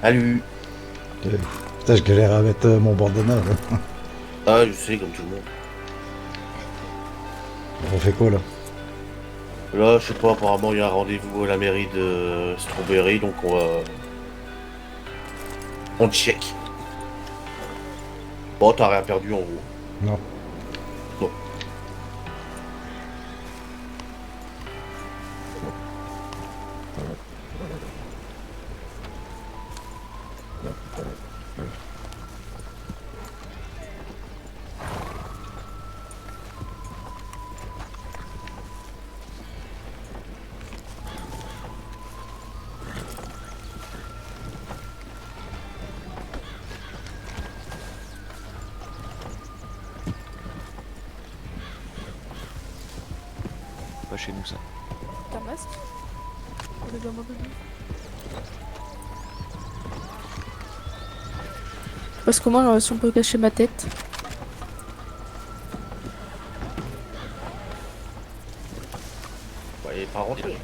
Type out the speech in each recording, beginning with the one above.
Salut. Putain, je galère à mettre mon bandana là. Ah, je sais, comme tout le monde. On fait quoi là? Là, je sais pas, apparemment, il y a un rendez-vous à la mairie de Strawberry, donc on check. Bon, t'as rien perdu en gros. Non. Bon. Pas chez nous ça. T'as un masque? On est vraiment de lui. Parce que moi, si on peut cacher ma tête. Bah, il est pas rentré.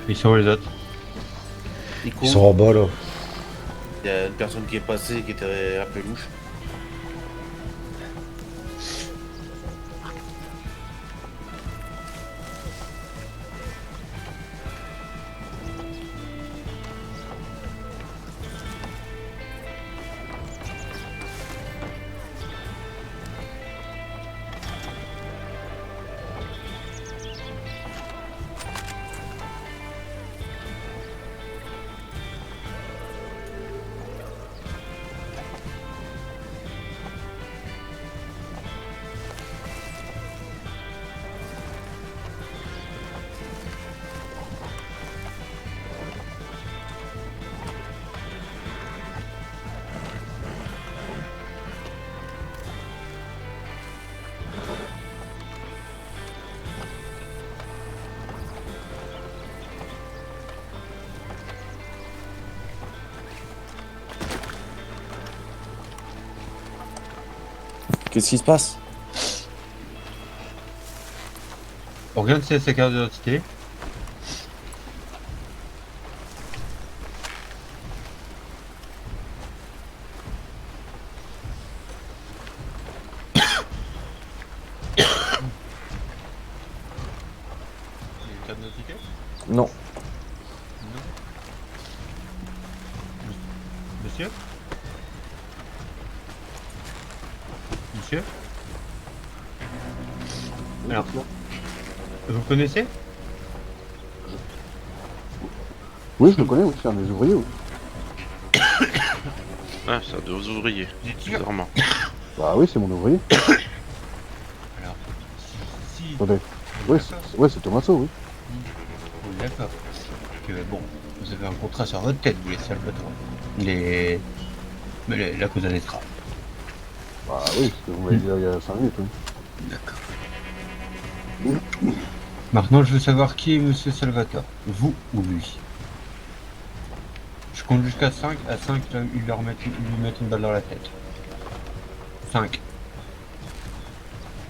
Ils sont où les autres? Ils Nico, sont en bas là. il y a une personne qui est passée qui était un peu louche. Qu'est-ce qui se passe? On regarde si c'est sa carte d'identité. Il y a une carte d'identité? Non. Non. Monsieur? Monsieur? Alors, vous connaissez? Oui, je le connais, oui, c'est un des ouvriers, oui. Ah, c'est un de vos ouvriers, Vous êtes sûr? bizarrement. Bah oui, c'est mon ouvrier. Alors, si... Attendez. Oui, c'est Tommaso, oui. Oui, d'accord. Que bon, vous avez un contrat sur votre tête, vous les Salvatore. Les... Mais la cause Nostra. Bah oui, c'est ce que vous m'avez dit il y a 5 minutes, oui. D'accord. Maintenant, je veux savoir qui est Monsieur Salvatore, vous ou lui. Je compte jusqu'à 5. À 5, il lui met une balle dans la tête. 5.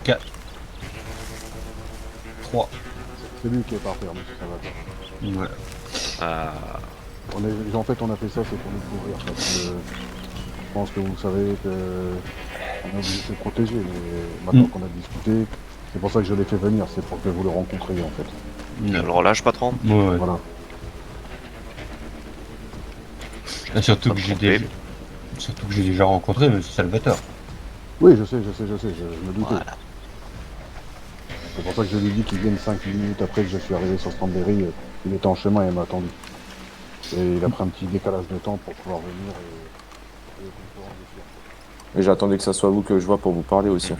4. 3. C'est lui qui est par terre, monsieur Salvatore. Voilà. Ah, En fait, on a fait ça, c'est pour nous couvrir, parce que je pense que vous savez que on est obligé de se protéger, mais maintenant qu'on a discuté, c'est pour ça que je l'ai fait venir, c'est pour que vous le rencontriez, en fait. le relâche, patron. Ouais. Voilà. Surtout Pas que trompé. surtout que j'ai déjà rencontré Monsieur Salvatore. Oui, je sais, je me doutais. Voilà. C'est pour ça que je lui ai dit qu'il vienne 5 minutes après que je suis arrivé sur Stanberry. Il était en chemin et il m'a attendu. Et il a pris un petit décalage de temps pour pouvoir venir et Et j'attendais que ça soit vous que je vois pour vous parler aussi.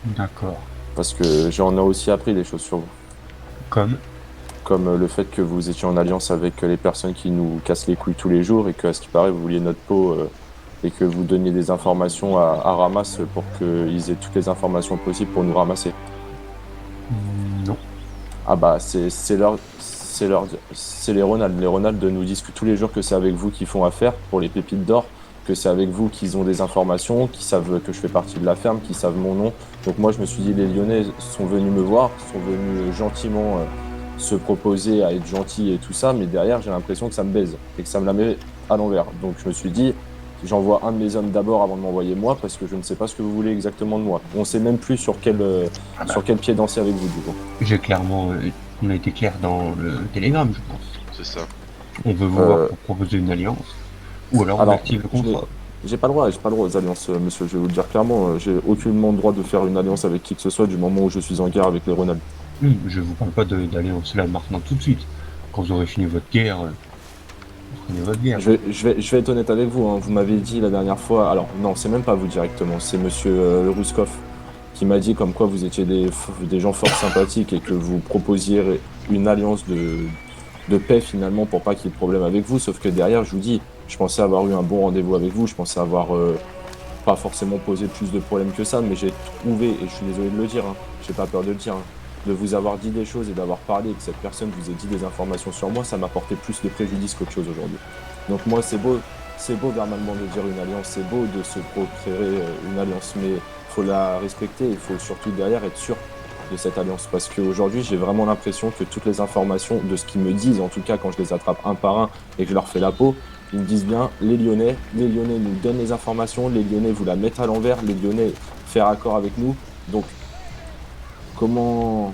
D'accord. Parce que j'en ai aussi appris des choses sur vous. Comme Comme le fait que vous étiez en alliance avec les personnes qui nous cassent les couilles tous les jours et que, à ce qui paraît, vous vouliez notre peau et que vous donniez des informations à Ramas pour qu'ils aient toutes les informations possibles pour nous ramasser. non. Ah bah, c'est les Ronald. Les Ronald nous disent que tous les jours que c'est avec vous qu'ils font affaire pour les pépites d'or, que c'est avec vous qu'ils ont des informations, qu'ils savent que je fais partie de la ferme, qu'ils savent mon nom. Donc moi, je me suis dit, les Lyonnais sont venus me voir, sont venus gentiment se proposer à être gentils et tout ça, mais derrière, j'ai l'impression que ça me baise et que ça me la met à l'envers. Donc je me suis dit, j'envoie un de mes hommes d'abord avant de m'envoyer moi, parce que je ne sais pas ce que vous voulez exactement de moi. On sait même plus sur quel pied danser avec vous, du coup. J'ai clairement, on a été clair dans le télégramme, je pense. C'est ça. On veut vous voir pour proposer une alliance, ou alors on active le contrat. J'ai pas le droit aux alliances, monsieur. Je vais vous le dire clairement. J'ai aucunement le droit de faire une alliance avec qui que ce soit du moment où je suis en guerre avec les Ronald. Je vous parle pas d'alliance là maintenant tout de suite. Quand vous aurez fini votre guerre, vous prenez votre guerre. Je vais être honnête avec vous. Hein. Vous m'avez dit la dernière fois. Alors non, c'est même pas vous directement. C'est monsieur Ruskov qui m'a dit comme quoi vous étiez des gens fort sympathiques et que vous proposiez une alliance de paix finalement pour pas qu'il y ait de problème avec vous. Sauf que derrière, je vous dis, je pensais avoir eu un bon rendez-vous avec vous. Je pensais avoir pas forcément posé plus de problèmes que ça, mais j'ai trouvé, et je suis désolé de le dire, hein, j'ai pas peur de le dire, hein, de vous avoir dit des choses et d'avoir parlé et que cette personne vous ait dit des informations sur moi, ça m'a porté plus de préjudice qu'autre chose aujourd'hui. Donc moi, c'est beau verbalement de dire une alliance, c'est beau de se procurer une alliance, mais il faut la respecter et il faut surtout derrière être sûr de cette alliance. Parce qu'aujourd'hui, j'ai vraiment l'impression que toutes les informations de ce qu'ils me disent, en tout cas quand je les attrape un par un et que je leur fais la peau, ils me disent bien, les Lyonnais nous donnent les informations, les Lyonnais vous la mettent à l'envers, les Lyonnais faire accord avec nous. Donc comment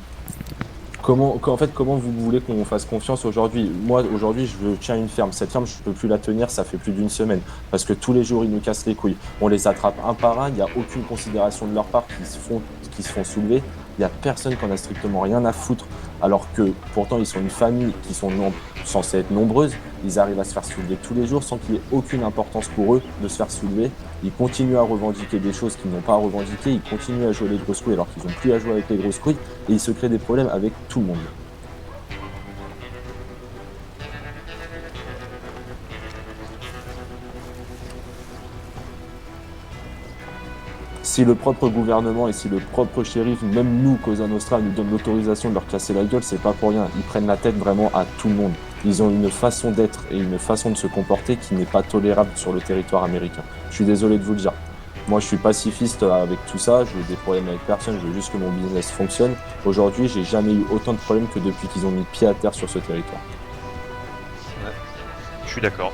vous voulez qu'on fasse confiance aujourd'hui? Moi, aujourd'hui, je tiens une ferme. Cette ferme, je ne peux plus la tenir, ça fait plus d'une semaine. Parce que tous les jours, ils nous cassent les couilles. On les attrape un par un, il n'y a aucune considération de leur part qui se font soulever. Il n'y a personne qui en a strictement rien à foutre. Alors que, pourtant, ils sont une famille qui sont censés être nombreuses. Ils arrivent à se faire soulever tous les jours sans qu'il y ait aucune importance pour eux de se faire soulever. Ils continuent à revendiquer des choses qu'ils n'ont pas à revendiquer. Ils continuent à jouer les grosses couilles alors qu'ils n'ont plus à jouer avec les grosses couilles. Et ils se créent des problèmes avec tout le monde. Si le propre gouvernement et si le propre shérif, même nous, Cosa Nostra, nous donne l'autorisation de leur casser la gueule, c'est pas pour rien. Ils prennent la tête vraiment à tout le monde. Ils ont une façon d'être et une façon de se comporter qui n'est pas tolérable sur le territoire américain. Je suis désolé de vous le dire. Moi, je suis pacifiste avec tout ça. Je veux des problèmes avec personne. Je veux juste que mon business fonctionne. Aujourd'hui, j'ai jamais eu autant de problèmes que depuis qu'ils ont mis pied à terre sur ce territoire. Ouais. Je suis d'accord.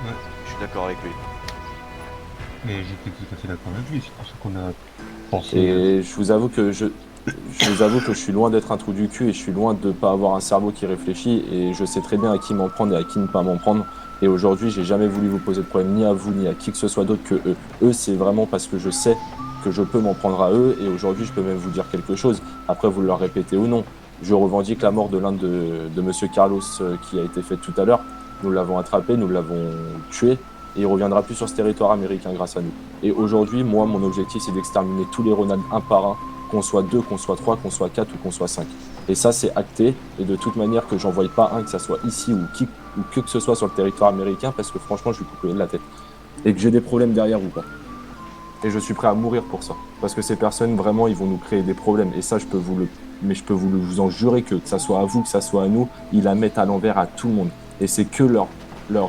Ouais. Je suis d'accord avec lui. Mais j'étais tout à fait d'accord avec lui, c'est pour ça qu'on a pensé. Et je vous avoue que je suis loin d'être un trou du cul et je suis loin de ne pas avoir un cerveau qui réfléchit et je sais très bien à qui m'en prendre et à qui ne pas m'en prendre. Et aujourd'hui, j'ai jamais voulu vous poser de problème ni à vous ni à qui que ce soit d'autre que eux. Eux, c'est vraiment parce que je sais que je peux m'en prendre à eux et aujourd'hui, je peux même vous dire quelque chose. Après, vous le leur répétez ou non. Je revendique la mort de l'un de Monsieur Carlos qui a été faite tout à l'heure. Nous l'avons attrapé, nous l'avons tué. Et il ne reviendra plus sur ce territoire américain grâce à nous. Et aujourd'hui, moi, mon objectif, c'est d'exterminer tous les Ronald un par un, qu'on soit 2, qu'on soit 3, qu'on soit 4 ou qu'on soit 5. Et ça, c'est acté. Et de toute manière, que j'en voie pas un, que ça soit ici ou que ce soit sur le territoire américain, parce que franchement, je lui coupe de la tête. Et que j'ai des problèmes derrière ou pas. Et je suis prêt à mourir pour ça. Parce que ces personnes, vraiment, ils vont nous créer des problèmes. Et ça, je peux vous en jurer que ça soit à vous, que ça soit à nous, ils la mettent à l'envers à tout le monde. Et c'est que leur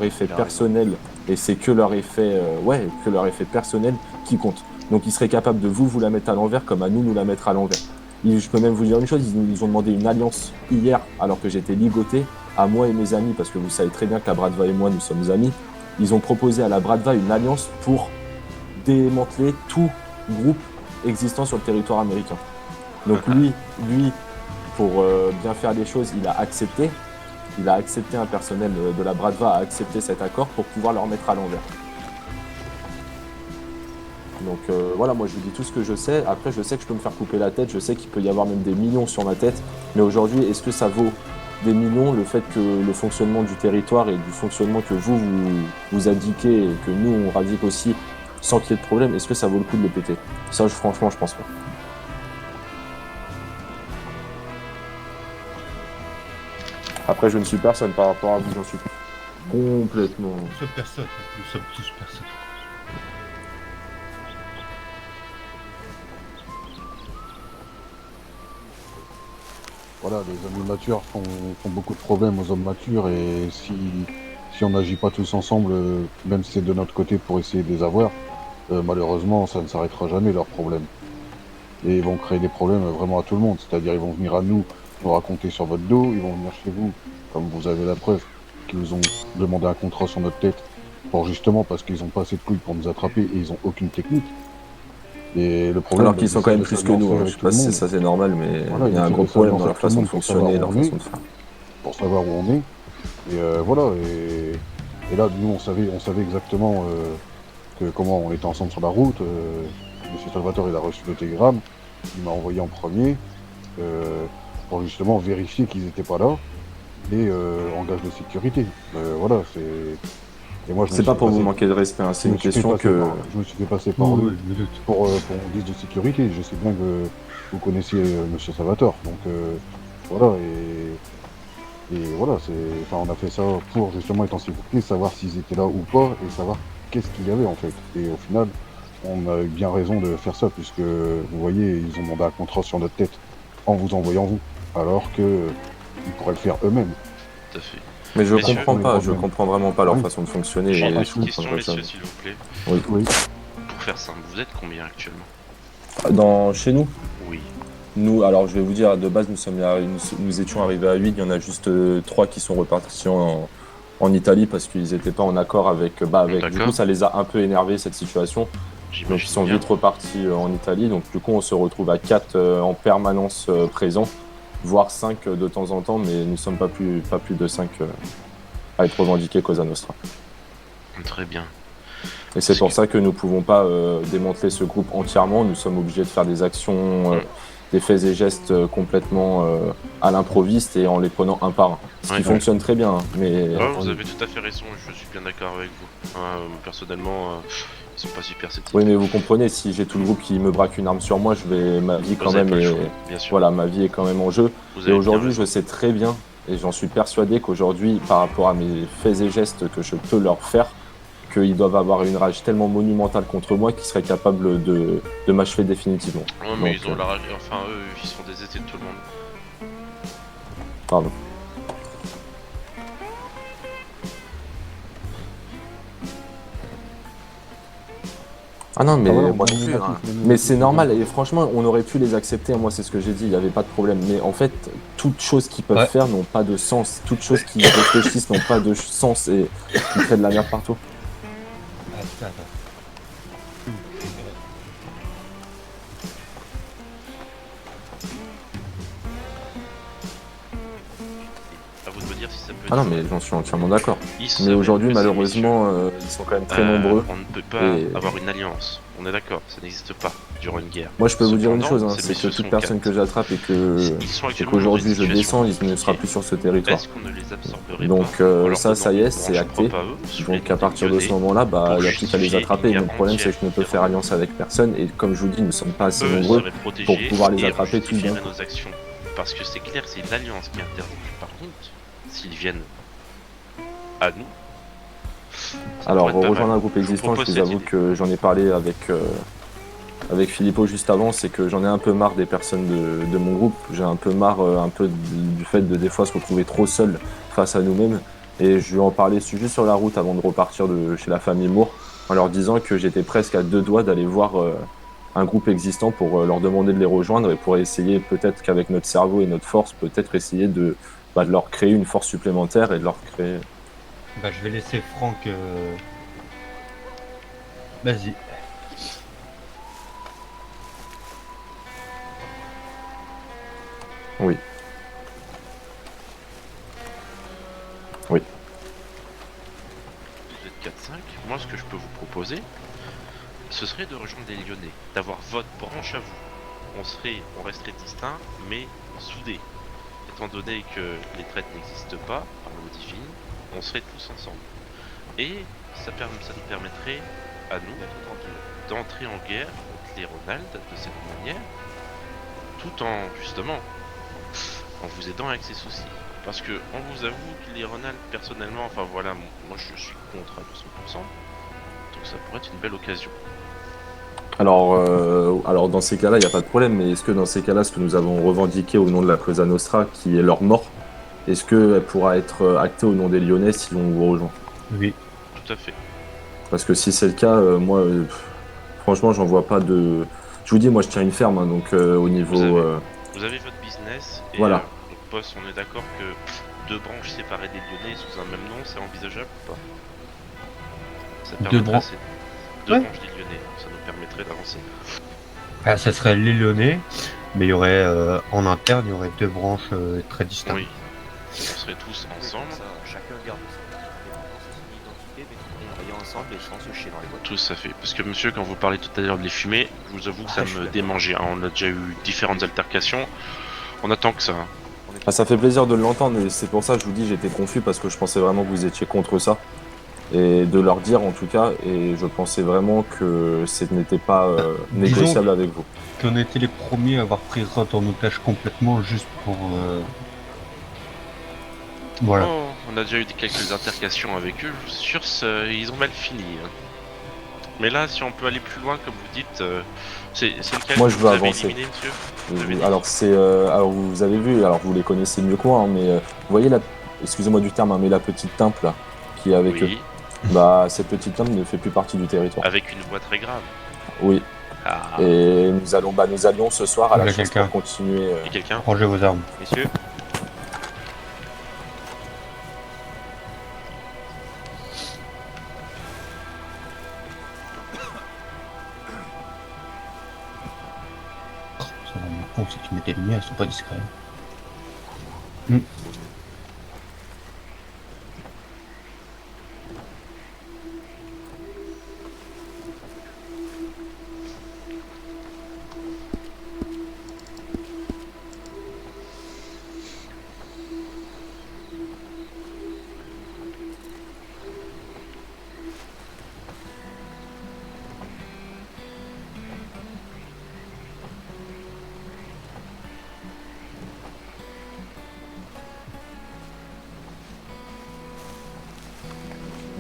effet personnel. Et c'est que leur effet personnel qui compte. Donc ils seraient capables de vous la mettre à l'envers comme à nous la mettre à l'envers. Je peux même vous dire une chose, ils nous ont demandé une alliance hier alors que j'étais ligoté, à moi et mes amis, parce que vous savez très bien que la Bradva et moi nous sommes amis. Ils ont proposé à la Bradva une alliance pour démanteler tout groupe existant sur le territoire américain. Donc lui, pour bien faire les choses, il a accepté. il a accepté, un personnel de la Bradva a accepté cet accord pour pouvoir le remettre à l'envers. Donc voilà, moi je vous dis tout ce que je sais. Après, je sais que je peux me faire couper la tête, je sais qu'il peut y avoir même des millions sur ma tête. Mais aujourd'hui, est-ce que ça vaut des millions, le fait que le fonctionnement du territoire et du fonctionnement que vous indiquez et que nous on radique aussi sans qu'il y ait de problème, est-ce que ça vaut le coup de le péter? Ça, franchement, je pense pas. Après, je ne suis personne par rapport à vous, j'en suis complètement. Nous sommes personne, nous sommes tous personnes. Voilà, les hommes matures font beaucoup de problèmes aux hommes matures et si on n'agit pas tous ensemble, même si c'est de notre côté pour essayer de les avoir, malheureusement ça ne s'arrêtera jamais leurs problèmes. Et ils vont créer des problèmes vraiment à tout le monde, c'est-à-dire ils vont venir à nous raconter sur votre dos, ils vont venir chez vous, comme vous avez la preuve, qu'ils vous ont demandé un contrat sur notre tête, pour justement parce qu'ils ont pas assez de couilles pour nous attraper et ils ont aucune technique. Et le problème, alors qu'ils sont quand même plus que nous, hein. Je sais pas si ça c'est normal, mais voilà, il y a un gros problème dans leur façon de fonctionner et leur façon de faire. Pour savoir où on est. Et voilà, et là, nous, on savait exactement que comment on était ensemble sur la route. Monsieur Salvatore, il a reçu le télégramme, il m'a envoyé en premier pour justement vérifier qu'ils n'étaient pas là et en gage de sécurité. Voilà, c'est... Et moi, c'est pas pour vous manquer de respect, hein. C'est une question que... Je me suis fait passer par eux pour un guise de sécurité. Je sais bien que vous connaissiez Monsieur Salvatore, donc voilà, et voilà, on a fait ça pour justement être en sécurité, savoir s'ils étaient là ou pas, et savoir qu'est-ce qu'il y avait en fait. Et au final, on a eu bien raison de faire ça, puisque vous voyez, ils ont demandé un contrat sur notre tête en vous envoyant vous, alors que ils pourraient le faire eux-mêmes. Tout à fait. Mais je Messieurs, comprends pas, je comprends vraiment pas leur Oui. façon de fonctionner. J'ai Et une je petite question, comprendrais ça. messieurs, s'il vous plaît. Oui. Pour faire simple, vous êtes combien actuellement? Chez nous, Oui. nous, alors je vais vous dire, de base, nous étions arrivés à 8, il y en a juste 3 qui sont repartis en Italie parce qu'ils n'étaient pas en accord avec... du D'accord. coup, ça les a un peu énervés, cette situation. Donc J'imagine ils sont bien. vite repartis en Italie. Donc du coup, on se retrouve à 4 en permanence présents, voire 5 de temps en temps, mais nous ne sommes pas plus de 5 à être revendiqués Cosa Nostra. Très bien. Et c'est pour ça que nous ne pouvons pas démanteler ce groupe entièrement. Nous sommes obligés de faire des actions, des faits et gestes complètement à l'improviste et en les prenant un par un. Ce qui fonctionne très bien, hein, mais... Vous avez tout à fait raison, je suis bien d'accord avec vous. Personnellement, ils sont pas super sceptiques. Oui, mais vous comprenez, si j'ai tout le groupe qui me braque une arme sur moi, ma vie quand même est... Bien sûr. Voilà, ma vie est quand même en jeu. Vous Et avez aujourd'hui, bien je sais très bien, et j'en suis persuadé qu'aujourd'hui, par rapport à mes faits et gestes que je peux leur faire, qu'ils doivent avoir une rage tellement monumentale contre moi qu'ils seraient capables de m'achever définitivement. raison. Ouais, mais Donc, ils ont la rage, enfin eux, ils sont désestés de tout le monde. Pardon. Ah non, mais voilà, moi non plus, hein. Mais c'est normal, et franchement, on aurait pu les accepter, moi c'est ce que j'ai dit, il n'y avait pas de problème. Mais en fait, toutes choses qu'ils peuvent faire n'ont pas de sens, toutes choses qu'ils réfléchissent n'ont pas de sens et ils créent de la merde partout. Attends. À vous de me dire si ça peut être... Ah non, mais j'en suis entièrement d'accord. Ils Mais savaient aujourd'hui, que ces malheureusement, ils sont quand même très nombreux. On ne peut pas Et- avoir une alliance. On est d'accord, ça n'existe pas durant une guerre. Moi, je peux vous dire une chose, Cependant, hein, ces c'est que messieurs toute sont personne que quatre. j'attrape et Ils sont et actuellement qu'aujourd'hui dans je une descends, situation il ne sera compliquée. plus sur ce territoire. Est-ce qu'on ne les absorberait Donc, pas en leur ça y est, donnant c'est branche acté. propre à eux, sous les Donc à partir de ce lyonnais, moment-là, bah, il n'y a plus qu'à les justifier attraper. une Mais le guerre problème, c'est que je ne entière peux faire alliance avec personne. Et comme je vous dis, nous ne sommes pas assez eux nombreux seraient protégés pour pouvoir les et attraper tout bien. justifieraient nos actions. Parce que c'est clair, c'est l'alliance qui est interdite. Par contre, s'ils viennent à nous... ça Alors, pourrait être pas rejoindre mal. un groupe Je vous existant, je propose vous cette avoue idée. que j'en ai parlé avec Philippot juste avant, c'est que j'en ai un peu marre des personnes de mon groupe. J'ai un peu marre du fait de des fois se retrouver trop seul face à nous-mêmes. Et je lui en parlais juste sur la route avant de repartir chez la famille Moore, en leur disant que j'étais presque à 2 doigts d'aller voir un groupe existant pour leur demander de les rejoindre et pour essayer peut-être qu'avec notre cerveau et notre force, peut-être essayer de leur créer une force supplémentaire et de leur créer... Bah, je vais laisser Franck. Vas-y. Oui. Oui. Vous êtes 4-5. Moi, ce que je peux vous proposer, ce serait de rejoindre les Lyonnais, d'avoir votre branche à vous. On resterait distincts, mais soudés. Étant donné que les traites n'existent pas, par la loi divine, on serait tous ensemble. Et ça nous permettrait, à nous, d'entrer en guerre contre les Ronald de cette manière, tout en, justement, en vous aidant avec ces soucis. Parce que, on vous avoue que les Ronald, personnellement, enfin voilà, moi je suis contre à 200%, donc ça pourrait être une belle occasion. Alors dans ces cas-là, il n'y a pas de problème, mais est-ce que dans ces cas-là, ce que nous avons revendiqué au nom de la Cosa Nostra, qui est leur mort, est-ce qu'elle pourra être actée au nom des Lyonnais si on vous rejoint? Oui. Tout à fait. Parce que si c'est le cas, moi, franchement, j'en vois pas de... Je vous dis, moi, je tiens une ferme, hein, donc au niveau... Vous avez votre business, et Voilà. notre boss, on est d'accord que 2 branches séparées des Lyonnais sous un même nom, c'est envisageable ou pas? Ça permettrait deux Ouais. branches des Lyonnais, ça nous permettrait d'avancer. Ah, ça serait les Lyonnais, mais il y aurait en interne, il y aurait 2 branches très distinctes. Oui, on serait tous ensemble, Chacun garde son identité, mais on travaille ensemble et sans se chier dans les boîtes. tout ça fait. Parce que monsieur, quand vous parlez tout à l'heure de les fumer, je vous avoue que ça me démangeait. Hein. On a déjà eu différentes altercations, on attend que ça. Hein. Ah, ça fait plaisir de l'entendre, et c'est pour ça que je vous dis, j'étais confus, parce que je pensais vraiment que vous étiez contre ça. Et de leur dire, en tout cas, et je pensais vraiment que ce n'était pas négociable avec vous. Qu'on était les premiers à avoir pris Rod en otage complètement juste pour... Voilà. Oh, on a déjà eu quelques altercations avec eux, je suis sûr ils ont mal fini. Hein. Mais là, si on peut aller plus loin, comme vous dites, c'est lequel Moi, que je vous veux avez avancer. éliminé, monsieur? Vous avez dit. Alors, alors, vous avez vu, alors vous les connaissez mieux que moi, hein, mais vous voyez, excusez-moi du terme, hein, mais la petite timpe, là, qui est avec eux. Oui, Bah, cette petite timpe ne fait plus partie du territoire. avec une voix très grave. Oui. Ah, Et nous allions ce soir à la Avec chasse quelqu'un. pour continuer. et quelqu'un? Rangez vos armes. Messieurs, Ça va me con, si tu mettais les miens, elles sont pas discrets.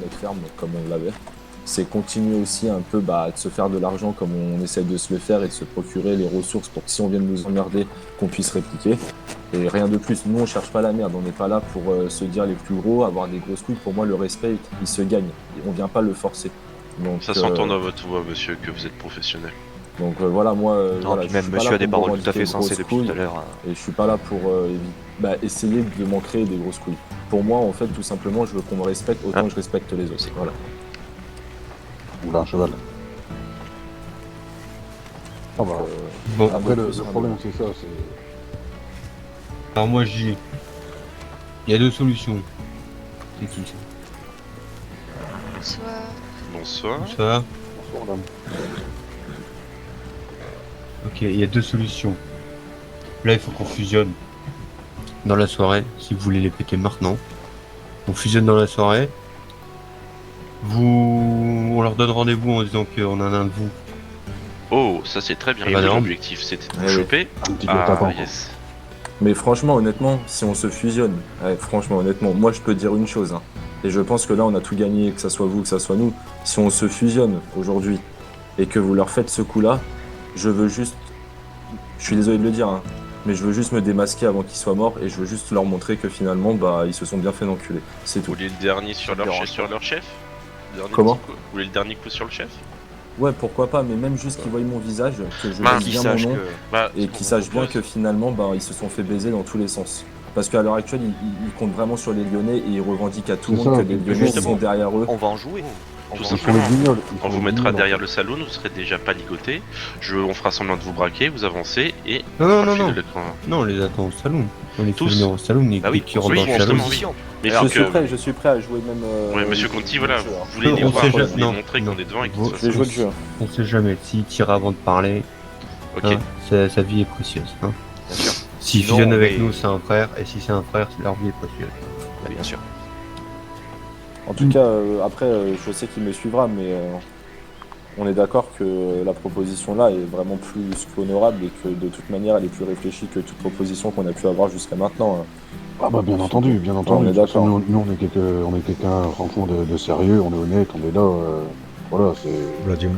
Notre ferme comme on l'avait. C'est continuer aussi un peu de se faire de l'argent comme on essaie de se le faire et de se procurer les ressources pour que si on vient de nous emmerder, qu'on puisse répliquer. Et rien de plus. Nous, on cherche pas la merde. On n'est pas là pour se dire les plus gros, avoir des grosses couilles. Pour moi, le respect, il se gagne. Et on vient pas le forcer. Donc, Ça s'entend dans votre voix, monsieur, que vous êtes professionnel. Donc voilà, moi, non, voilà, puis je même suis pas monsieur là a des pour me paroles tout à fait revendiquer de sensées grosses depuis tout à couilles. l'heure. Hein. Et je suis pas là pour essayer de m'en créer des grosses couilles. Pour moi, en fait, tout simplement, je veux qu'on me respecte autant que je respecte les autres. Voilà. Oula, un cheval. Ah bah, Bon, après, le problème, c'est ça, c'est... alors moi je dis, il y a 2 solutions. C'est qui ça? Bonsoir. Bonsoir. Ça. Bonsoir, madame. Ok, il y a 2 solutions. Là, il faut qu'on fusionne dans la soirée, si vous voulez les péter maintenant. On fusionne dans la soirée. On leur donne rendez-vous en disant qu'on en a un de vous. Oh, ça c'est très bien. Et Et madame l'objectif c'était de vous Eh oui. choper. Un petit peu Ah, tapant. yes. Mais franchement, honnêtement, si on se fusionne, franchement, honnêtement, moi je peux dire une chose, hein, et je pense que là on a tout gagné, que ça soit vous, que ça soit nous. Si on se fusionne aujourd'hui et que vous leur faites ce coup-là, je veux juste, je suis désolé de le dire, hein, mais je veux juste me démasquer avant qu'ils soient morts et je veux juste leur montrer que finalement, ils se sont bien fait enculer. C'est Vous tout. voulez le dernier sur Ça me dérange leur chef? Dernier Comment petit coup. Vous voulez le dernier coup sur le chef? Ouais, pourquoi pas, mais même juste qu'ils voient mon visage, que je Mince. dise Qu'ils bien mon sachent nom. que... Bah, Et ce qu'ils qu'on sachent vous bien propose- que finalement, ils se sont fait baiser dans tous les sens. Parce qu'à l'heure actuelle, ils comptent vraiment sur les Lyonnais et ils revendiquent à tout le C'est monde ça, que les mais Lyonnais justement, sont derrière eux. On va en jouer. On Tout va en Ils jouer. font les guignols. On vous mettra derrière le salon, vous serez déjà pas ligoté. On fera semblant de vous braquer, vous avancez et. Non, on non, fera non, le fil non. de l'écran. Non, on les attend au salon. On est Tous. tous venus au saloon, et Bah oui, qui rentrent dans le justement, saloon. oui. Mais Je alors suis que... prêt, je suis prêt à jouer même. Ouais, monsieur Conti, voilà, le jeu, hein. vous voulez les On voir, sait vous jamais- voulez non, montrer non. qu'on est devant et qu'ils Vous- soient... Je vais jouer le jeu. On sait jamais, s'il tire avant de parler, Ok. hein, sa vie est précieuse. Hein. Bien sûr. S'il Sinon, fusionne avec mais- nous, c'est un frère, et si c'est un frère, leur vie est précieuse. Bah, bien sûr. En tout cas, après, je sais qu'il me suivra, mais on est d'accord que la proposition là est vraiment plus qu'honorable et que de toute manière, elle est plus réfléchie que toute proposition qu'on a pu avoir jusqu'à maintenant, hein. Ah bah bien entendu, bien entendu. On est De toute façon, d'accord. nous on est quelqu'un franchement de sérieux, on est honnête, on est là. Voilà, c'est. Vladimir.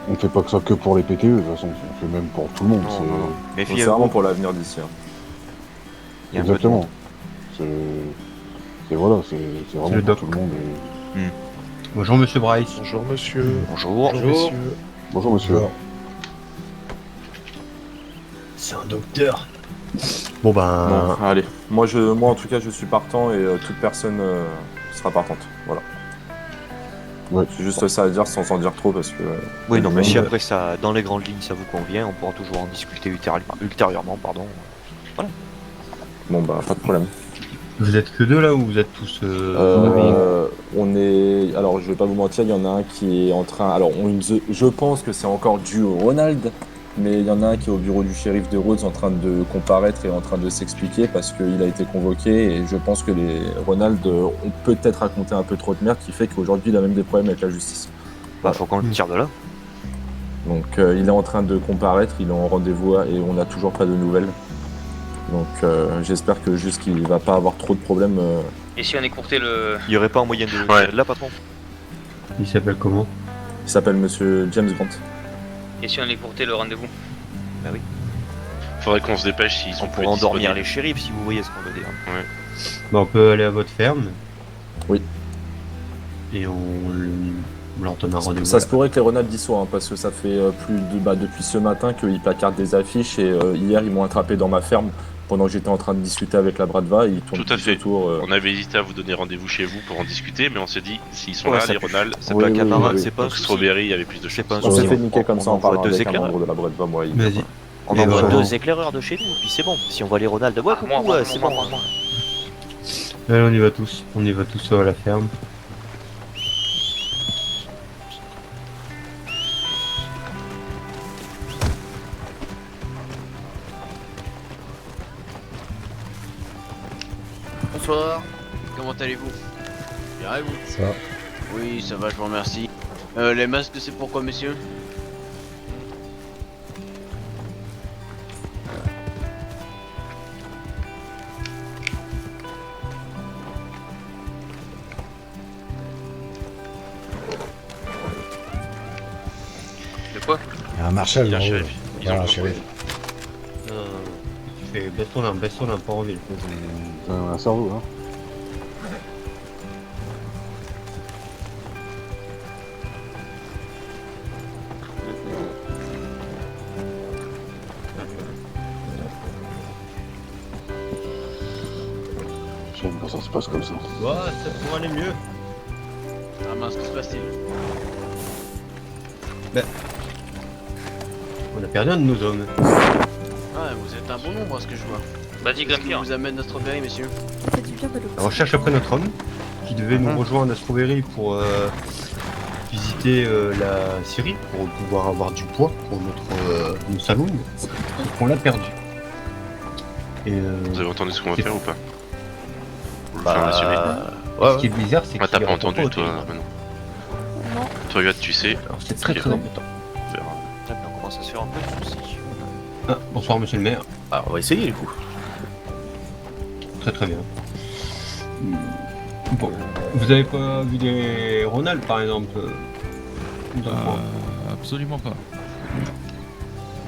On fait pas que ça que pour les PTE, de toute façon, on fait même pour tout le monde. Non, c'est- non, non. Donc, c'est Méfiez-vous. vraiment pour l'avenir d'ici, hein. Il y a un peu de Exactement. monde. C'est voilà, c'est vraiment le pour doc. tout le monde. Bonjour monsieur Bryce. Bonjour monsieur. Bonjour. Bonjour. Bonjour monsieur. C'est un docteur. Bon ben, Bon, allez. Moi, en tout cas, je suis partant et toute personne sera partante. Voilà. Ouais. C'est juste ça à dire sans en dire trop parce que. Oui, non, mais si Ouais. après ça, dans les grandes lignes, ça vous convient, on pourra toujours en discuter ultérieurement, pardon. Bon, bah, pas de problème. vous êtes que deux là ou vous êtes tous... On est. Alors, je vais pas vous mentir, il y en a un qui est en train. Alors, je pense que c'est encore dû au Ronald, mais il y en a un qui est au bureau du shérif de Rhodes en train de comparaître et en train de s'expliquer parce qu'il a été convoqué et je pense que les Ronald ont peut-être raconté un peu trop de merde qui fait qu'aujourd'hui il a même des problèmes avec la justice. Bah, faut qu'on le tire de là. Donc, il est en train de comparaître, il est en rendez-vous et on n'a toujours pas de nouvelles. Donc, j'espère que juste qu'il va pas avoir trop de problèmes. Et si on écourtait le... Il y aurait pas un moyen de le Ouais. tirer de là, patron? Il s'appelle comment? Il s'appelle Monsieur James Grant. Et si on écourtait le rendez-vous? Bah oui. Faudrait qu'on se dépêche s'ils sont On plus pourrait endormir les disponibles. shérifs si vous voyez ce qu'on veut dire. Bah, on peut aller à votre ferme. Oui. Et on leur donne un rendez-vous. Ça se pourrait que les Ronald y soient, hein, parce que ça fait depuis ce matin qu'ils placardent des affiches et hier ils m'ont attrapé dans ma ferme pendant que j'étais en train de discuter avec la Bradva et ils tournent Tout à tous fait. autour. On avait hésité à vous donner rendez-vous chez vous pour en discuter, mais on s'est dit, s'ils sont Ouais, là, ça les pue. Ronald, C'est Oui, pas oui, camarade, oui, c'est pas un souci. Strawberry, il y avait plus de C'est chance. pas un On s'est souci. fait niquer comme ça en envoie parlant deux avec un éclaireurs. membre de la Bradva, moi. Vas-y. On Et envoie voilà. deux éclaireurs de chez nous, puis c'est bon. Si on voit les Ronald, ouais, coucou, c'est bon. Allez, on y va tous. On y va tous à la ferme. Bonsoir, comment allez-vous? Bien et vous? Ça va. Oui, ça va, je vous remercie. Les masques, c'est pourquoi, messieurs? De quoi? Il y a un marshal Il y a là un haut. shérif. Ils Voilà, ont un le shérif. Tu fais baisse ton pas en ville. C'est un cerveau, hein. J'aime quand ça se passe comme ça. Ouais, ça pourrait aller mieux. Ah mince, que se passe-t-il? On a perdu un de nos hommes. Ah, vous êtes un bon nombre à ce que je vois. Vas-y, Qu'est-ce qui Glampier. vous amène notre strawberry, messieurs? Ça fait du bien de le On recherche après notre homme qui devait nous rejoindre à Strawberry pour visiter la Syrie pour pouvoir avoir du poids pour notre saloon. On l'a perdu. Et Vous avez entendu ce qu'on va c'est- faire ou pas? Pour le faire assumer. ce qui est bizarre, c'est Ah, qu'il t'as est pas entendu, rencontré au toi, téléphone. Manon. Non. Toi, regarde, tu sais. Alors c'est très très embêtant. On verra. On commence à se faire un peu de soucis. Ah, bonsoir monsieur le maire. Ah, on va essayer du coup. Très très bien. Bon, vous avez pas vu des Ronald par exemple dans le coin Absolument pas.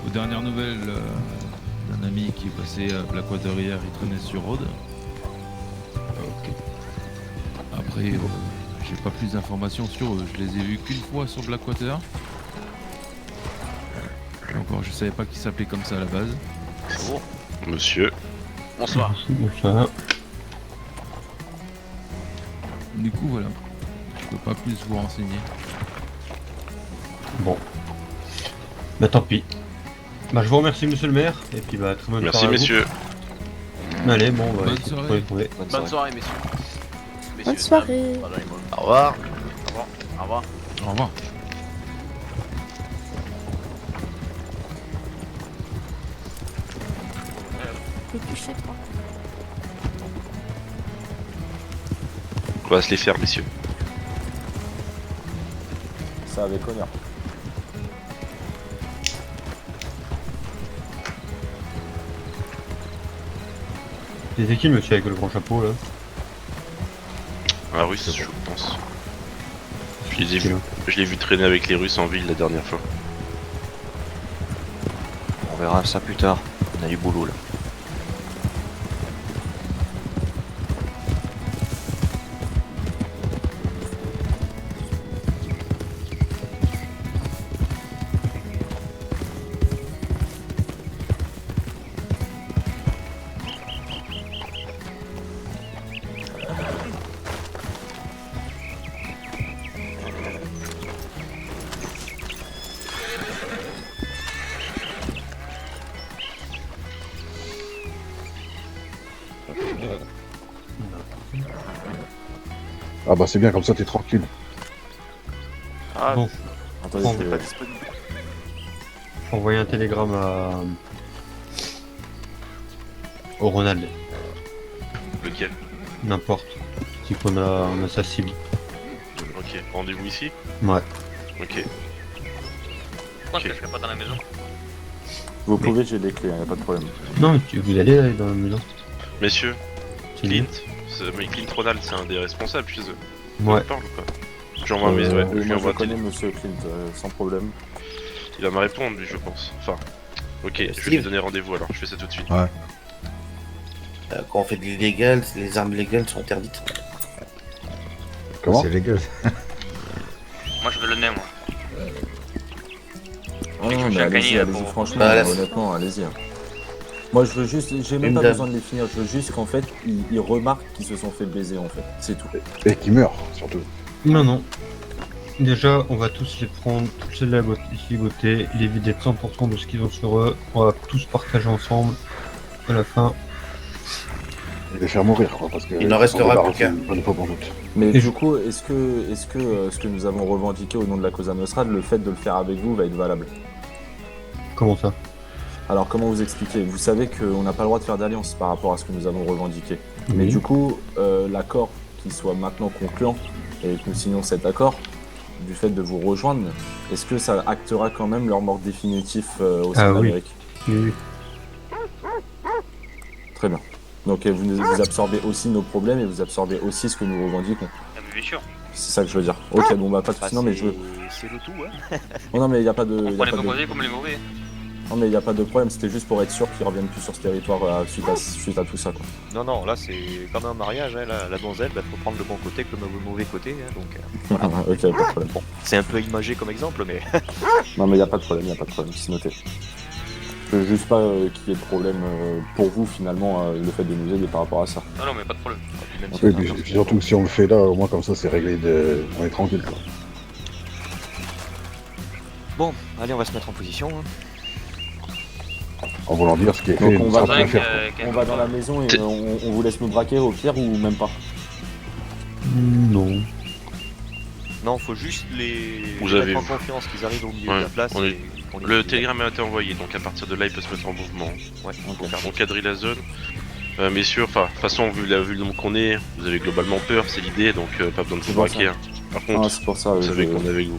Aux dernières nouvelles d'un ami qui est passé à Blackwater hier, il traînait sur Road. Ok. Après, j'ai pas plus d'informations sur eux. Je les ai vus qu'une fois sur Blackwater. Et encore, je savais pas qu'ils s'appelaient comme ça à la base. Bonjour. Monsieur. Bonsoir. Bonsoir. Du coup, voilà. Je peux pas plus vous renseigner. Bon. Bah tant pis. Bah je vous remercie monsieur le maire et puis bah très bonne Merci, soirée à vous. messieurs. Allez, bon, on va Bonne essayer de soirée. trouver. Bonne soirée, messieurs. Bonne soirée. Au revoir. Au revoir. Au revoir. T'es plus chez toi. On va se les faire, messieurs. Ça avec honneur. C'était qui le monsieur avec le grand chapeau là? Un russe, je pense. Je l'ai vu traîner avec les Russes en ville la dernière fois. On verra ça plus tard. On a du boulot là. Ah bah c'est bien, comme ça t'es tranquille. Ah, Bon. Attendez, Bon. c'est pas disponible. Faut envoyer un télégramme au Ronald. Lequel? N'importe. C'est qu'on a sa cible. Ok, rendez-vous ici? Ouais. Ok. Pourquoi je le ferais pas dans la maison? Vous pouvez, j'ai les clés, y a pas de problème. Non, mais vous allez aller dans la maison. Messieurs, C'est Clint, mais Clint Ronald, c'est un des responsables chez eux. Ouais. Il parle ou pas? J'envoie un message, ouais, je lui Moi je envoie un connais télé- monsieur Clint, sans problème. Il va me répondre, lui, je pense. Enfin, ok, je vais Steve. lui donner rendez-vous alors, je fais ça tout de suite. Quand on fait de l'illégal, les armes légales sont interdites. Comment? C'est légal. Moi je veux le nez, moi. Ah Et que non, je mais suis à allez-y, Cagny, là, allez-y, pour- franchement, Bah, là, honnêtement, allez-y. Moi je veux juste, j'ai même Une pas dame. besoin de les finir, je veux juste qu'en fait, ils remarquent qu'ils se sont fait baiser en fait, c'est tout. Et qui meurt, surtout. Non, non. Déjà, on va tous les prendre, tous les ligoter, les vider de 100% de ce qu'ils ont sur eux. On va tous partager ensemble. À la fin. Et les faire mourir, quoi, parce que... Il n'en restera plus qu'un. Pas de fois pour doute. Mais Et du je- coup, est-ce que ce que nous avons revendiqué au nom de la Cosa Nostra, le fait de le faire avec vous va être valable? Comment ça? Alors comment vous expliquer? Vous savez qu'on n'a pas le droit de faire d'alliance par rapport à ce que nous avons revendiqué. Mais Oui. du coup, l'accord qui soit maintenant concluant et que nous signons cet accord, du fait de vous rejoindre, est-ce que ça actera quand même leur mort définitif au sein Ah de oui. l'Amérique? Oui. Très bien. Donc vous absorbez aussi nos problèmes et vous absorbez aussi ce que nous revendiquons. Ah, mais bien sûr. C'est ça que je veux dire. Ok, bon bah pas de soucis. Non mais je veux. C'est le tout, hein. Oh, non mais il y a pas de. On y a prend les pas de- bons côtés comme les mauvais. Non mais il y a pas de problème. C'était juste pour être sûr qu'ils reviennent plus sur ce territoire suite à tout ça quoi. Non, non, là c'est comme un mariage, hein, la donzelle, bah, faut prendre le bon côté comme le mauvais côté, hein, donc Ok, pas de problème. bon, c'est un peu imagé comme exemple, mais Non mais il y a pas de problème, c'est noté. Je veux juste pas qu'il y ait de problème pour vous finalement le fait de nous aider par rapport à ça. Non, non, mais pas de problème. même si Oui, c'est un puis peu- surtout que si on le fait là, au moins comme ça c'est réglé, on est tranquille, quoi. Bon, allez, on va se mettre en position. Hein. En voulant dire ce qui est fait, Donc ne on sera va, plus à faire. on va dans la maison et on vous laisse nous braquer au pire ou même pas. Non. Non, faut juste les Vous mettre avez en vu. confiance qu'ils arrivent au milieu Ouais, de la place. on est- et qu'on les Le file. télégramme a été envoyé, donc à partir de là, il peut se mettre en mouvement. Ouais, Ok. On quadrille la zone. Messieurs, enfin, de toute façon, vu le nombre qu'on est, vous avez globalement peur, c'est l'idée, donc pas besoin de C'est vous pour braquer. hein. Par Ah, contre, c'est pour ça. vous savez qu'on est avec vous.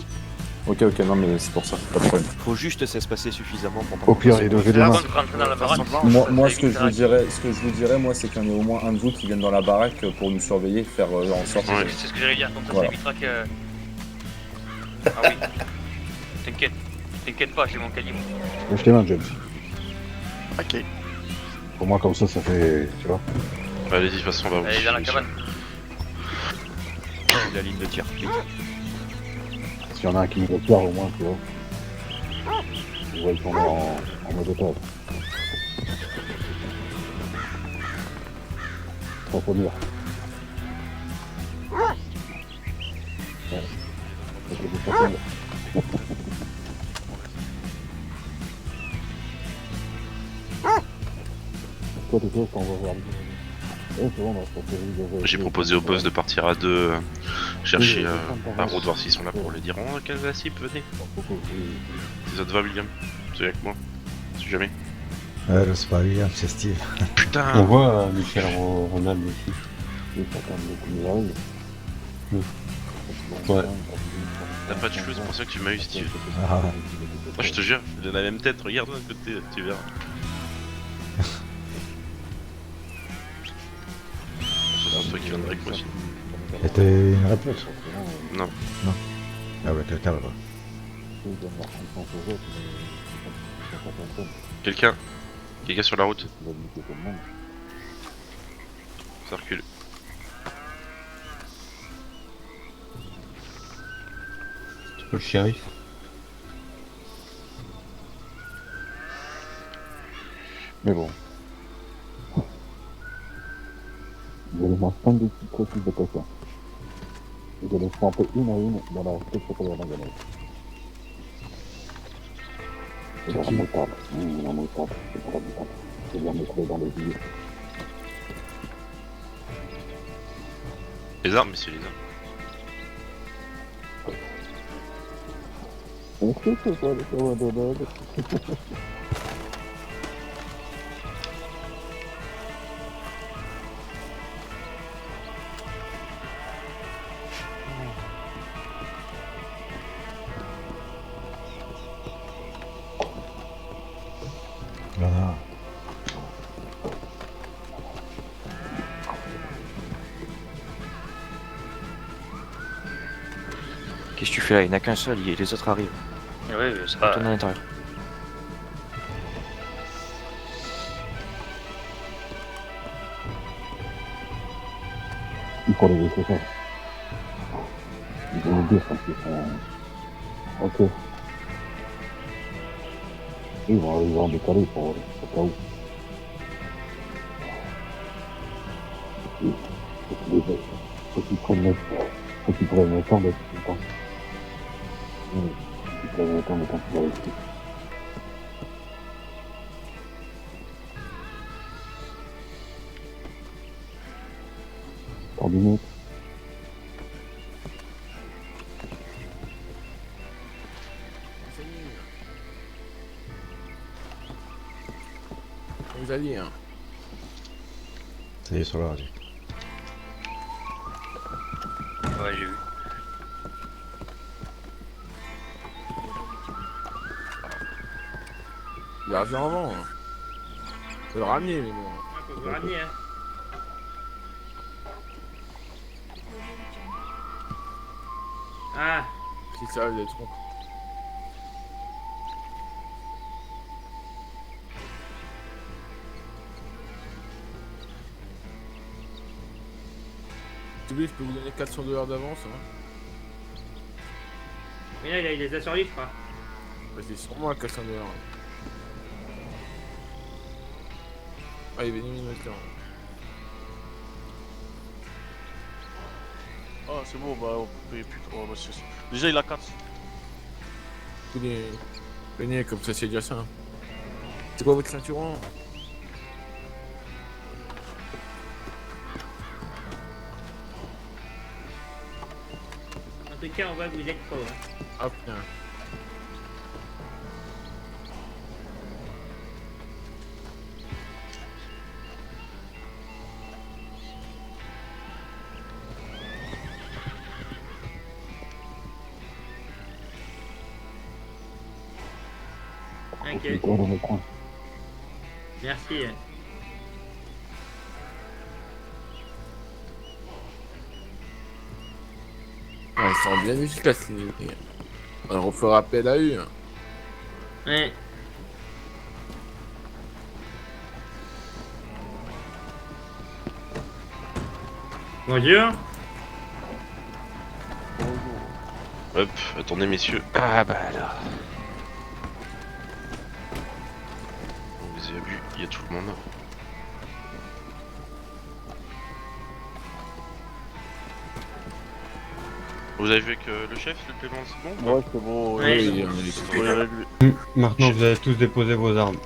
Ok, non mais c'est pour ça, pas de problème. Faut juste s'espacer suffisamment pour Au pire, il devait les mains. Avant de rentrer dans la baraque. Moi, ça ce que évite je vous dirais, moi, c'est qu'il y en ait au moins un de vous qui vienne dans la baraque pour nous surveiller, faire en sorte. Ouais. C'est ce que j'allais dire, comme ça, Voilà. ça évitera que. Ah oui. T'inquiète pas, j'ai mon calibre. Lève tes mains, James. Ok. Pour moi, comme ça fait... Tu vois. Allez-y, de toute façon, on va vous Allez, dans la suivre, cabane. la ligne de tir. S'il y en a un qui nous repère, au moins, tu vois. On va le prendre en mode otage. Trois premières. Ouais. Donc, les trois premières. Toi, c'est ça, je t'envoie vers lui. Ouais, c'est bon, J'ai proposé au boss de partir à deux chercher la route, voir s'ils sont là pour le dire. Oh, quel cible, venez. Si ça te va, William, c'est avec moi, si jamais. C'est pas William, c'est Steve. Putain. On voit Michel Ronald aussi. Ouais. T'as pas de cheveux, c'est pour ça que tu m'as eu, Steve. Ah. Moi, je te jure, il a la même tête, regarde d'un côté, tu verras. C'est toi qui viendrais avec moi aussi. C'était une réponse? Non. Non. Ah ouais, quelqu'un là-bas. Quelqu'un sur la route. Ça recule. C'est pas le shérif. Mais bon. Je les mange plein de petites précises de coca. Et je les tremper une à une dans la tête de la mayonnaise. Et la moutarde. La moutarde, c'est pas la moutarde. Je vais la mettre dans les yeux. Les armes, messieurs, les armes. Est-ce que c'est pas le savoir de base? Voilà. Qu'est-ce que tu fais là? Il n'y en a qu'un seul, les autres arrivent. Ouais, ça Retourne à l'intérieur. Il faut les laisser faire. Ils vont le dire parce qu'ils sont... Ok. Ils vont décaler pour au cas où. Faut qu'ils prennent le temps d'être tout le temps. Faut qu'ils prennent le temps de considérer le truc. Pour 10 minutes. Vous alliez, hein. Ça y est, sur la radio. Ouais, j'ai vu. Il a vu avant. Hein. Faut le ramener, mais bon. Faut le ramener, hein. Ah. Si ça arrive d'être con. Si vous voulez, je peux vous donner 400 $ d'avance. Hein. Mais là, il les a sur lui, je crois. Bah, c'est sur moi 400 $. Ah, il est venu maintenant. Ah, c'est bon, bah on peut payer plus trop. Bah, déjà, il a 4. Venez, comme ça, c'est déjà ça. C'est quoi votre ceinturon? En tout cas, on voit que vous êtes pro. Hein. Ah putain. Ok. Merci. Ah, ils sont bien efficaces les... Alors on fera appel à eux. Hein. Ouais. Bonjour. Hop, attendez messieurs. Ah bah alors. On vous a vu, il y a tout le monde. Vous avez vu avec le chef, le paiement, c'est bon? Ouais, c'est bon. Ouais, Oui, c'est on est bon. réglé. Maintenant, vous avez tous déposé vos armes.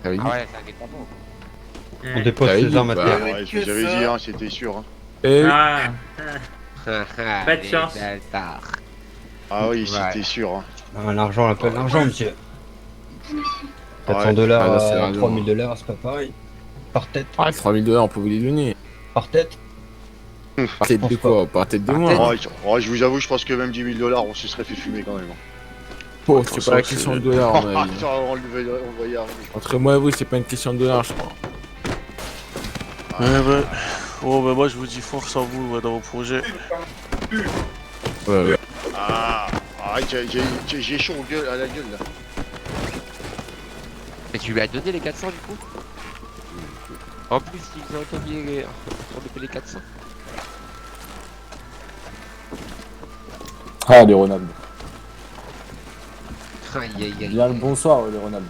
T'avais dit. Ah ouais, c'est un guet-apens. On dépose T'avais ses dit, armes à bah. terre. Ouais, je vous avais dit, hein, c'était sûr. Hein. Et Ah, pas de Les chance. bâtards. Ah oui, Ouais. c'était sûr. Hein. Ah, l'argent appelle l'argent, monsieur. 400 Ouais. dollars Ah, là, c'est à raison. 3000 dollars, c'est pas pareil. Par tête. Ouais, 3000 $, on pouvait les donner. Par tête. Par tête de quoi? Par tête de moi. Ouais, je vous avoue, je pense que même 10 000 $, on se serait fait fumer quand même. Oh, c'est pas la question de dollars, à mon avis. On va y arriver. Entre moi et vous, c'est pas une question de dollars, je crois. Ouais. Oh, bah moi je vous dis force à vous dans vos projets. Ouais. Ah, j'ai chaud à la gueule là. Mais tu lui as donné les 400 du coup? En plus, ils ont oublié les 400. Ah, les Ronald. Aïe aïe aïe. Bien le bonsoir, les Ronald.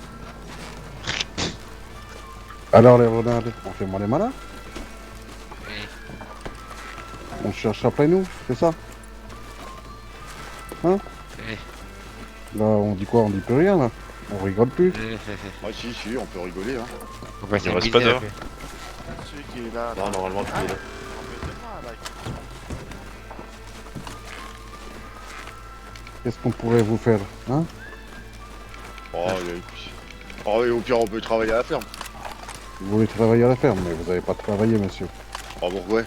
Alors les Ronald, on fait moins les malins? On cherche après nous, c'est ça? Hein? Là, on dit quoi? On dit plus rien, là? On rigole plus? Ah si, on peut rigoler hein. Il reste pas d'heure. Celui qui est là. Non, normalement, tu es là. Qu'est-ce qu'on pourrait vous faire, hein? Oh, et au pire, on peut travailler à la ferme. Vous voulez travailler à la ferme, mais vous n'avez pas travaillé, monsieur. Oh, pourquoi?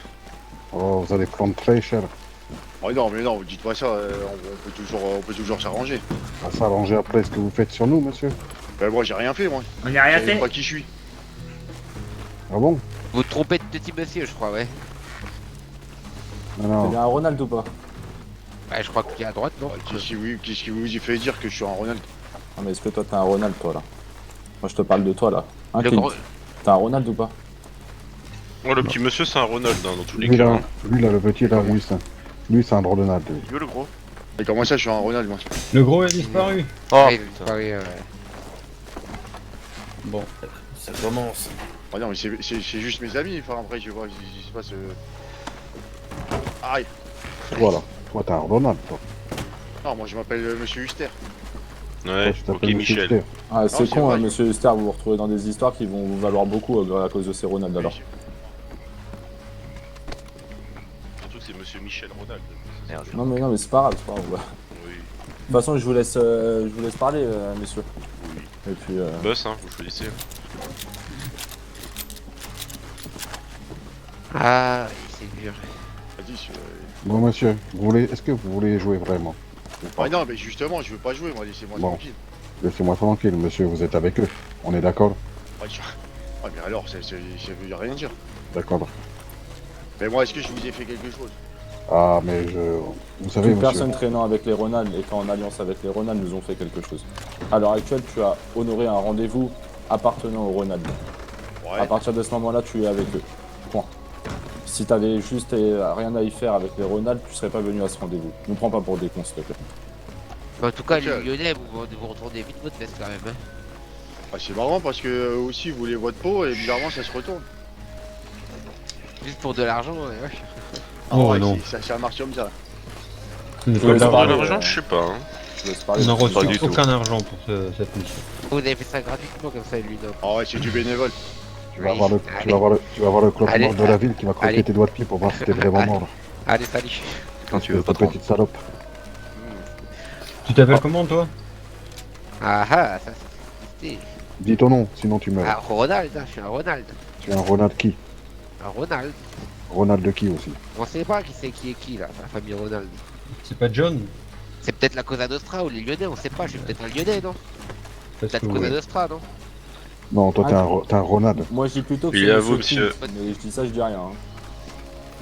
Oh, vous allez prendre très cher. Oh non, mais non, vous dites pas ça, on peut toujours s'arranger. On va s'arranger après ce que vous faites sur nous, monsieur. Ben moi, j'ai rien fait, moi. On n'a rien Je sais fait. pas qui je suis. Ah bon? Vous trompez de petit monsieur, je crois, ouais. Non, T'es non. bien un Ronald ou pas? Ouais, je crois qu'il est à droite, non? Qu'est-ce qui vous fait dire que je suis un Ronald? Ah, mais est-ce que toi t'es un Ronald, toi là? Moi je te parle de toi là. Hein, Le Clint? gros- T'es un Ronald ou pas? Oh, le petit monsieur, c'est un Ronald hein, dans tous les Lui cas. là, le petit là, lui c'est un Ronald. lui. Yo le gros. Et comment ça, je suis un Ronald, moi? Le gros est disparu. Oh, Ouais, putain. pareil, ouais. Bon, ça commence. Oh non, mais c'est juste mes amis, enfin après, je vois, il se passe. Aïe! Voilà. Toi, t'es un Ronald, toi. Non, moi je m'appelle Monsieur Huster. Ouais, Toi, tu ok, t'appelles Monsieur Michel. Huster. Ah, c'est c'est con, vrai. hein, monsieur Huster, vous vous retrouvez dans des histoires qui vont vous valoir beaucoup à cause de ces Ronald alors. Surtout que c'est monsieur Michel Ronald. Merde. Non, mais c'est pas grave, c'est pas grave. Ouais. Oui. De toute façon, je vous laisse parler, messieurs. Et puis, Boss, hein, vous choisissez. Ah, oui, c'est dur. Vas-y, Bon, monsieur, est-ce que vous voulez jouer vraiment? Ah non, mais justement, je veux pas jouer, moi, laissez-moi Bon. tranquille. Laissez-moi tranquille, monsieur, vous êtes avec eux. On est d'accord? Ouais, mais alors, ça veut rien dire. D'accord. Mais moi, est-ce que je vous ai fait quelque chose? Ah, mais vous savez, toute monsieur. personne traînant avec les Ronald étant en alliance avec les Ronald nous ont fait quelque chose. À l'heure actuelle, tu as honoré un rendez-vous appartenant aux Ronald. Ouais. À partir de ce moment-là, tu es avec eux. Point. Si t'avais juste rien à y faire avec les Ronald, tu serais pas venu à ce rendez-vous. Ne prends pas pour des cons, s'il te plaît. En tout cas, Ok. les Lyonnais, vous retournez vite votre veste quand même. Hein. Ah, c'est marrant parce que aussi, vous voulez votre peau et bizarrement, ça se retourne. Juste pour de l'argent, ouais. Ah, Oh, ouais, non. ça marche comme ça. Il Je faut vais de laisser Pour l'argent. de parler, l'argent, je sais pas. Hein. Je laisse parler. On n'a Pas reçu du tout. aucun argent pour cette mission. Vous avez fait ça gratuitement comme ça, lui, non? Ah ouais, c'est du bénévole. Tu vas avoir le clope Allez, mort de la ville qui va croquer allez. tes doigts de pied pour voir si t'es vraiment Allez. mort. Allez, salut. Quand tu veux, Ta patron. petite salope. Tu t'appelles comment, toi? Ah ah, ça c'est. Dis ton nom, sinon tu meurs. Ah, Ronald, hein, je suis un Ronald. Tu es un Ronald qui? Un Ronald. Ronald de qui aussi? On sait pas qui c'est qui est qui là, la famille Ronald. C'est pas John? C'est peut-être la Cosa Nostra ou les Lyonnais, on sait pas, je suis peut-être un Lyonnais, non? Parce Peut-être que Cosa ouais. Nostra, non? Non, toi t'es un Ronald. Moi, je dis plutôt que Il c'est est à vous, monsieur monsieur. Clint, mais je dis ça, je dis rien. Hein,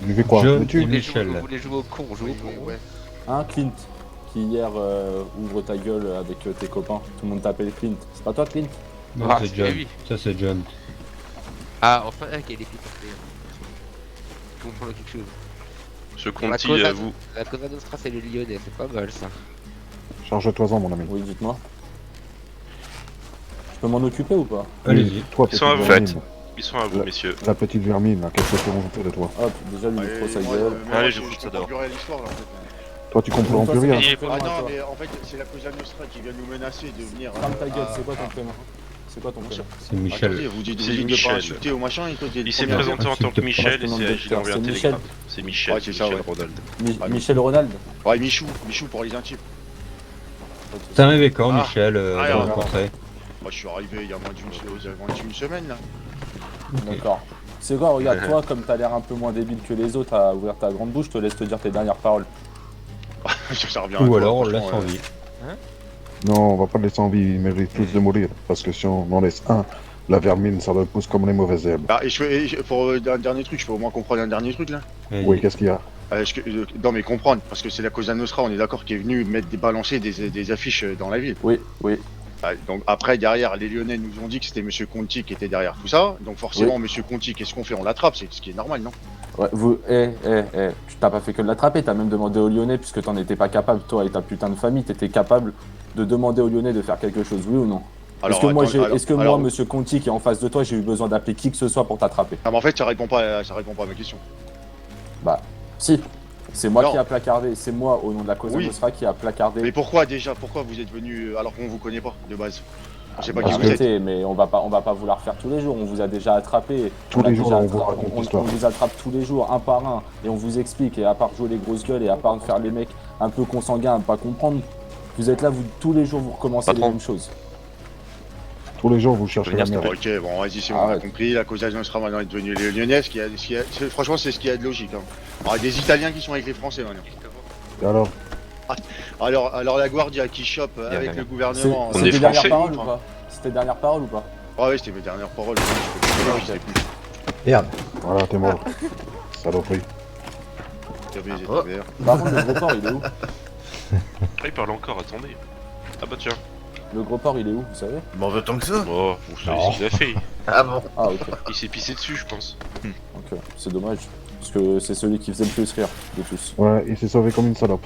Il fait quoi? John Le tue? et Michel. Vous voulez jouer au con, jouer au con, ouais. Hein, Clint, qui hier ouvre ta gueule avec tes copains. Tout le monde t'appelle Clint. C'est pas toi, Clint? Non, Ah, c'est c'est John. lui. Ça, c'est John. Ah, enfin un qui est l'équipe. Je comprends quelque chose. Ce La Conti, Cosa- à vous. La Cosa Nostra, c'est le Lyonnais, c'est pas mal ça. Charge-toi-en, mon ami. Oui, dites-moi. Je peux m'en occuper ou pas? Allez-y. Toi, Ils sont à petite vous. vermine. Ils sont à vous, messieurs. La petite vermine, là, qu'est-ce que tu fait de toi? Hop, déjà lui, il trop sa gueule. Allez, je pousse ça dehors. comprends plus rien à l'histoire là en fait. Toi, tu comprends plus rien. Ah non, mais en fait, c'est la Cosa Nostra qui vient nous menacer de venir. Ferme ta gueule, c'est quoi ton prénom? C'est quoi ton prénom? C'est Michel. Attendez, vous dites C'est de Michel. pas insulter au machin et toi, Il s'est présenté en tant que Michel et il a envoyé un Michel. télégramme. C'est Michel, Ouais, c'est ça, Michel ouais. Ronald. Michel Ronald. Ouais, Michou pour les intimes. T'es arrivé quand, Ah. Michel, Ah, de alors. rencontrer? Moi, je suis arrivé il y a moins d'une semaine, là. D'accord. C'est quoi, regarde, toi, comme t'as l'air un peu moins débile que les autres à ouvrir ta grande bouche, je te laisse te dire tes dernières paroles. Ça revient à Ou quoi, alors on le franchement, laisse en vie. Non, on va pas le laisser en vie, ils méritent tous de mourir. Parce que si on en laisse un, la vermine, ça le pousse comme les mauvaises herbes. Ah, pour un dernier truc, je peux au moins comprendre un dernier truc, là. Oui, qu'est-ce qu'il y a? Non, mais comprendre, parce que c'est la Cosa Nostra, on est d'accord, qui est venu balancer des affiches dans la ville. Oui, oui. Donc après, derrière, les Lyonnais nous ont dit que c'était Monsieur Conti qui était derrière tout ça. Donc forcément, Oui. Monsieur Conti, qu'est-ce qu'on fait? On l'attrape, c'est ce qui est normal, non? Ouais, tu t'as pas fait que de l'attraper, t'as même demandé aux Lyonnais, puisque t'en étais pas capable, toi et ta putain de famille, t'étais capable de demander aux Lyonnais de faire quelque chose, oui ou non? Est-ce que moi, Monsieur Conti, qui est en face de toi, j'ai eu besoin d'appeler qui que ce soit pour t'attraper? Ah, mais en fait, ça répond pas à ma question. Bah, si. C'est moi Non. qui a placardé, c'est moi, au nom de la Cosa Oui. Nostra, qui a placardé. Mais pourquoi vous êtes venu alors qu'on vous connaît pas de base? On sait pas qui vous êtes. Arrêtez, mais on va pas vouloir faire tous les jours, on vous a déjà attrapé. Tous les jours, on vous raconte on l'histoire. vous attrape tous les jours, un par un, et on vous explique, et à part jouer les grosses gueules, et à part faire les mecs un peu consanguins à pas comprendre, vous êtes là, tous les jours, vous recommencez les mêmes choses. Tous les jours, vous cherchez la merde. Ok, bon, vas-y, c'est bon, on a compris. La Cosa Nostra maintenant est devenue les Lyonnais. Franchement, c'est ce qu'il y a de logique. Hein. Alors, il y a des Italiens qui sont avec les Français maintenant. Et alors? Alors la Guardia qui chope avec le gouvernement. C'était tes dernières paroles ou pas? C'était dernière parole ou pas? Ouais, c'était mes dernières paroles. Je sais plus. Merde. Voilà, t'es mort. Saloperie. Par contre, le gros porc, il est où? Ah, il parle encore, attendez. Ah bah tiens. Le gros porc, il est où, vous savez? M'en veux tant que ça? Oh, vous savez ce qu'il a fait. Ah bon? Ah, ok. Il s'est pissé dessus, je pense. Ok, c'est dommage. Parce que c'est celui qui faisait le plus rire de tous. Ouais, il s'est sauvé comme une salope.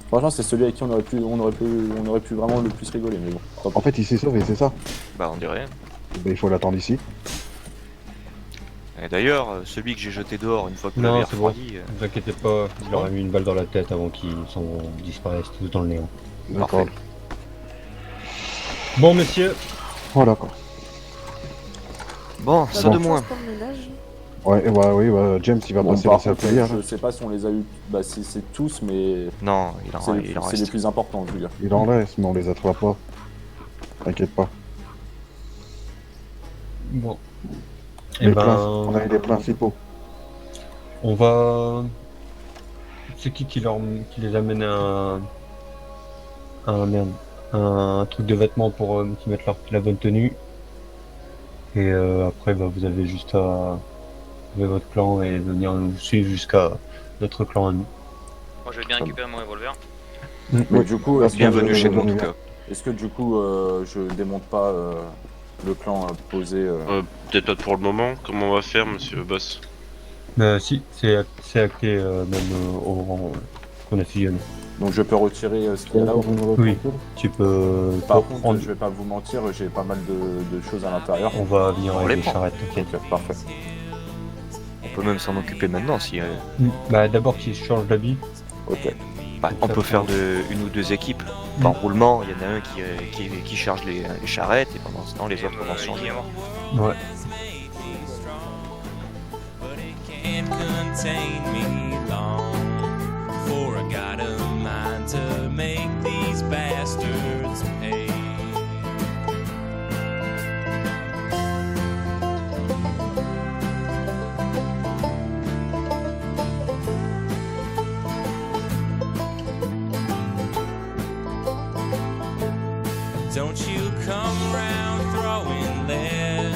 Franchement, c'est celui avec qui on aurait pu vraiment le plus rigoler, mais bon. En fait, il s'est sauvé, c'est ça? Bah, on dirait. Ben, il faut l'attendre ici. Et d'ailleurs, celui que j'ai jeté dehors une fois que vous Non, l'avez c'est bon. refroidi. Ne vous inquiétez pas, il leur a mis une balle dans la tête avant qu'ils disparaissent tous dans le néant. D'accord. Bon, messieurs. Voilà quoi. Bon, ça de moins. Ouais, oui, James il va passer par la salle contre, prière. je sais pas si on les a eu, bah si c'est tous, mais non, il en c'est reste. les plus importants, je veux dire. Il en laisse, mais on les attrape pas. T'inquiète pas. Bon. Les on a eu les principaux. On va. C'est qui les amène un truc de vêtements pour qu'ils mettent la bonne tenue. Et après, bah, vous avez juste à trouver votre clan et venir nous suivre jusqu'à notre clan à nous. Moi, je vais bien récupérer mon revolver. Mais du coup, bienvenue chez nous en tout cas. Est-ce que du coup, je démonte pas le clan posé Peut-être pas pour le moment. Comment on va faire, monsieur le boss? Si, c'est acté même au rang qu'on a fusionné. Donc je peux retirer ce qu'il y a là ou... Oui, tu peux. Par contre, je vais pas vous mentir, j'ai pas mal de choses à l'intérieur. On va venir avec les des prend. charrettes, t'inquiète. Ok, parfait. On peut même s'en occuper maintenant si. Bah d'abord qu'ils changent d'habit. Ok. Bah, on peut faire une ou deux équipes. Par roulement, il y en a un qui charge les charrettes et pendant ce temps les autres vont se changer. Ouais. Can't contain me long, for I got a mind to make these bastards pay. Don't you come round throwing lead,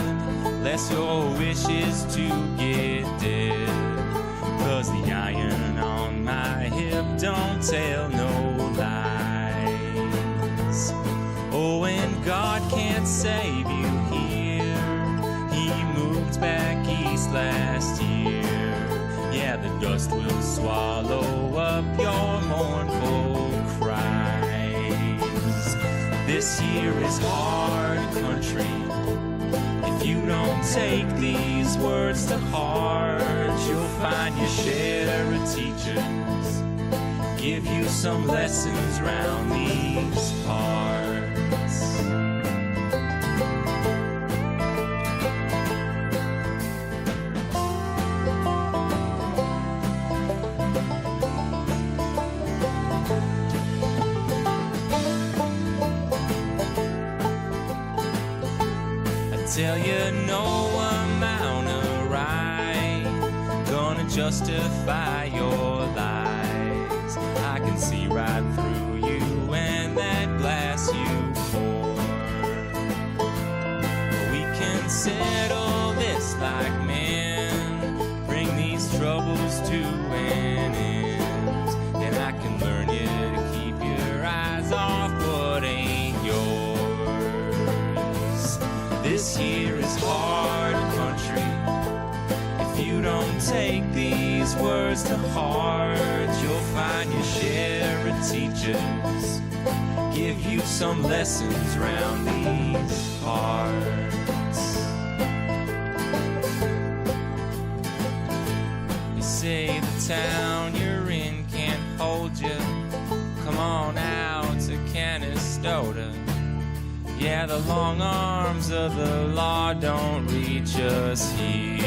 lest your wish is to get dead. 'Cause the iron on my hip don't tell no lies. Oh, and God can't save you here. He moved back east last year. Yeah, the dust will swallow up your mournful cries. This year is hard country. If you don't take these words to heart, you'll find your share of teachers give you some lessons round these parts. tell you no amount of right gonna justify your lies. I can see right through you and that glass you pour. We can settle this like men, bring these troubles to an end, and I can learn you to keep your eyes off what ain't yours. This here is hard country. If you don't take these words to heart, you'll find your share of teachers give you some lessons round these parts. You say the town you're in can't hold you. Come on out to Canastota. Yeah, the long arms of the law don't reach us here.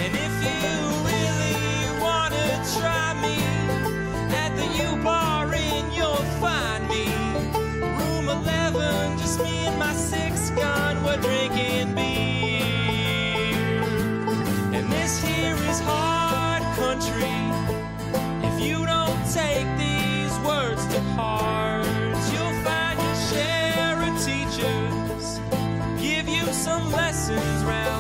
And if you really wanna try me, at the U-Bar Inn you'll find me. Room 11, just me and my 6-gun, we're drinking beer. And this here is hard country. If you don't take these words to heart, you'll find your share of teachers give you some lessons round